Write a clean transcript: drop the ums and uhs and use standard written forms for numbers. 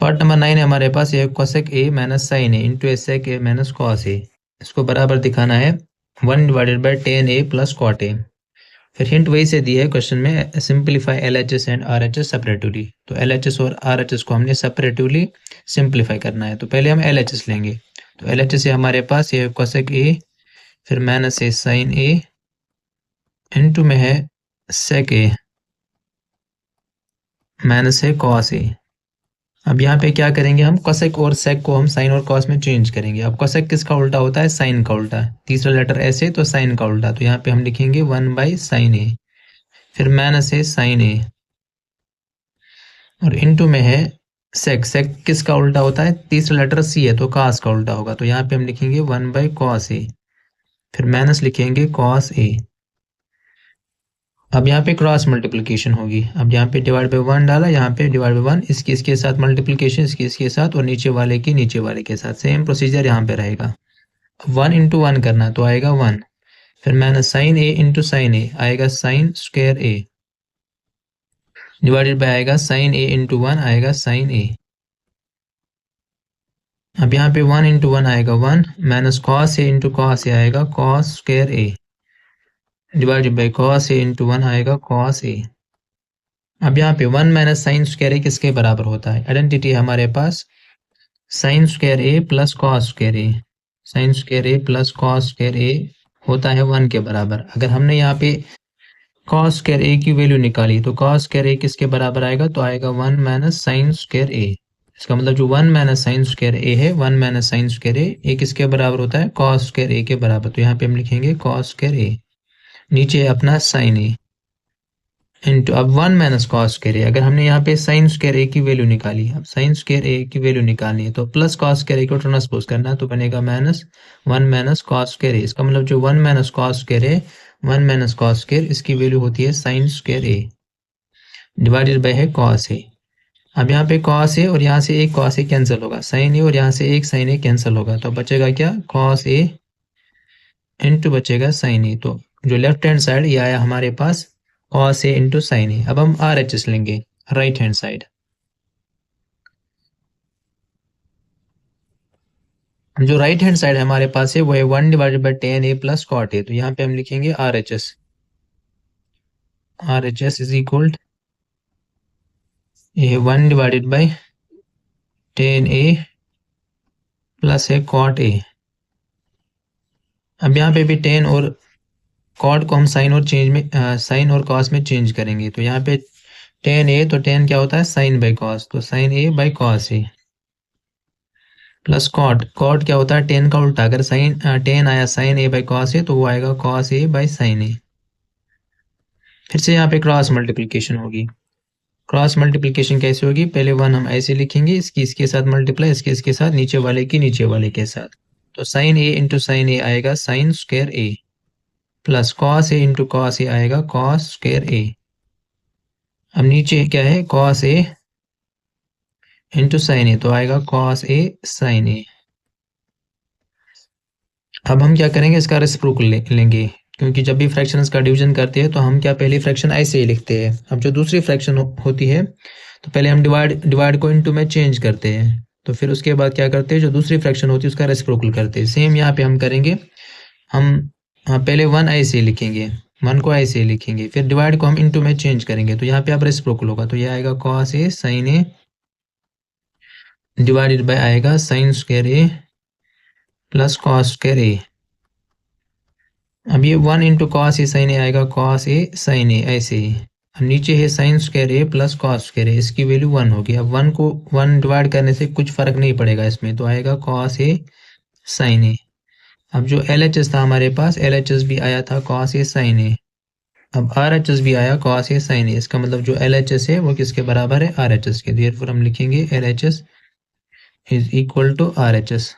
Part number 9 है हमारे पास, ये cosec A minus sine A into A sec A minus cos A. इसको बराबर दिखाना है 1 divided by tan A plus cot A. फिर हिंट वही से दी है क्वेश्चन में, simplify LHS and RHS separatively. तो LHS और RHS को हमने सेपरेटिवली सिंप्लीफाई करना है। तो पहले हम LHS लेंगे। तो LHS है हमारे पास ये कोसेक ए, फिर minus A sine A, into में है सेक ए, माइनस है कॉस ए। अब यहाँ पे क्या करेंगे हम, कोसेक और सेक को हम साइन और कॉस में चेंज करेंगे। अब कोसेक किसका उल्टा होता है, साइन का उल्टा। तीसरा लेटर ऐसे तो साइन का उल्टा, तो यहाँ पे हम लिखेंगे 1 बाई साइन ए, फिर माइनस है साइन ए, और इनटू में है सेक। सेक किसका उल्टा होता है, तीसरा लेटर सी है तो कॉस का उल्टा होगा, तो यहाँ पे हम लिखेंगे 1 बाई कॉस ए, फिर माइनस लिखेंगे कॉस ए। अब यहाँ पे क्रॉस मल्टीप्लिकेशन होगी। अब यहाँ पे डिवाइड बाई 1 डाला, यहाँ पे डिवाइड बाई 1, इसके साथ मल्टीप्लिकेशन, इसके साथ, और नीचे वाले के साथ। सेम प्रोसीजर यहाँ पे रहेगा। 1 इंटू 1 करना तो आएगा 1, फिर minus sine A into sine A आएगा sine square A, divided by आएगा साइन ए इंटू 1 आएगा साइन ए। अब यहाँ पे 1 इंटू 1 आएगा 1, minus cos A into cos ए आएगा cos square A, divided by cos A into 1 आएगा कॉस ए। अब यहाँ पे 1 माइनस साइन स्क्वायर ए किसके बराबर होता है, आइडेंटिटी है हमारे पास sign square A plus cos square A. Sign square A plus cos square ए होता है 1 के बराबर। अगर हमने यहाँ पे कॉस स्क्वायर ए की वैल्यू निकाली तो कॉस स्क्वायर ए किसके बराबर आएगा, तो आएगा 1 माइनस साइन स्क्वायर ए। इसका मतलब जो 1 माइनस साइन स्क्वायर ए है, 1 माइनस साइन स्क्वायर ए किसके बराबर होता है, कॉस स्क्वायर ए के बराबर। तो यहाँ पे हम लिखेंगे कॉस स्क्वायर ए, नीचे है अपना साइन ए, इंटू अब 1 माइनस कॉस स्क्वायर ए। अगर हमने यहाँ पे साइन स्क्वायर ए की वैल्यू निकाली, अब साइन स्क्वायर ए की वैल्यू निकालनी है तो प्लस कॉस स्क्वायर ए को ट्रांसपोज करना, तो बनेगा माइनस 1 माइनस कॉस स्क्वायर ए। इसका मतलब जो 1 माइनस कॉस स्क्वायर ए, 1 माइनस कॉस स्क्वायर, इसकी वैल्यू होती है साइन स्क्वायर ए, डिवाइडेड बाय है कॉस ए। अब यहाँ पे कॉस ए और यहाँ से एक कॉस ए कैंसिल होगा, साइन ए और यहाँ से एक साइन ए कैंसिल होगा, तो बचेगा क्या, कॉस ए इंटू बचेगा साइन ए। तो जो लेफ्ट हैंड साइड ये आया हमारे पास cos A into sine A. अब हम RHS लेंगे, राइट हैंड साइड। जो राइट हैंड साइड हमारे पास है वो है 1 divided by tan A plus cot A. तो यहाँ पे हम लिखेंगे RHS। RHS इज इक्वल ये 1 divided by tan A plus है कॉट ए। अब यहाँ पे भी टेन और कॉट को हम साइन और कॉस में चेंज करेंगे। तो यहाँ पे टेन ए, तो टेन क्या होता है, साइन बाई कॉस, तो sine A by cos A, plus cot क्या होता है, टेन का उल्टा। अगर टेन आया sine A by cos A तो वो आएगा cos A by sine A. फिर से यहाँ पे क्रॉस मल्टीप्लिकेशन होगी। क्रॉस मल्टीप्लिकेशन कैसे होगी, पहले 1 हम ऐसे लिखेंगे, इसके साथ मल्टीप्लाई, इसके साथ, नीचे वाले के साथ। तो sine A into sine A आएगा sine square A, plus cos A into cos ए आएगा कॉस स्क्वायर ए। अब नीचे क्या है, cos A into sine A, तो आएगा कॉस ए साइन ए। अब हम क्या करेंगे, इसका रेसिप्रोकल लेंगे, क्योंकि जब भी फ्रैक्शंस का डिवीजन करते हैं तो हम क्या पहली फ्रैक्शन ऐसे ही लिखते हैं। अब जो दूसरी फ्रैक्शन होती है तो पहले हम डिवाइड को इनटू में चेंज करते हैं, तो फिर उसके बाद क्या करते हैं, जो दूसरी फ्रैक्शन होती है उसका रेसिप्रोकल करते हैं। सेम यहाँ पे हम करेंगे, हम पहले 1 ऐसे ही लिखेंगे, 1 को ऐसे ही लिखेंगे, फिर डिवाइड को हम इनटू में चेंज करेंगे, तो यहाँ पे अब रेसिप्रोकल होगा, तो ये आएगा cos A sine A, divided by आएगा sine square A plus cos square A. अब ये 1 into cos A sine A आएगा कॉस ए साइन ए, ऐसे ही। अब नीचे है sign square A plus cos square ए, इसकी वैल्यू 1 होगी। अब 1 को 1 डिवाइड करने से कुछ फर्क नहीं पड़ेगा इसमें, तो आएगा कॉस ए साइन ए। अब जो LHS था हमारे पास, LHS भी आया था कॉस ए साइन ए। अब RHS भी आया कॉस ए साइन ए। इसका मतलब जो LHS है वो किसके बराबर है, RHS के। देयरफॉर हम लिखेंगे LHS is equal to RHS।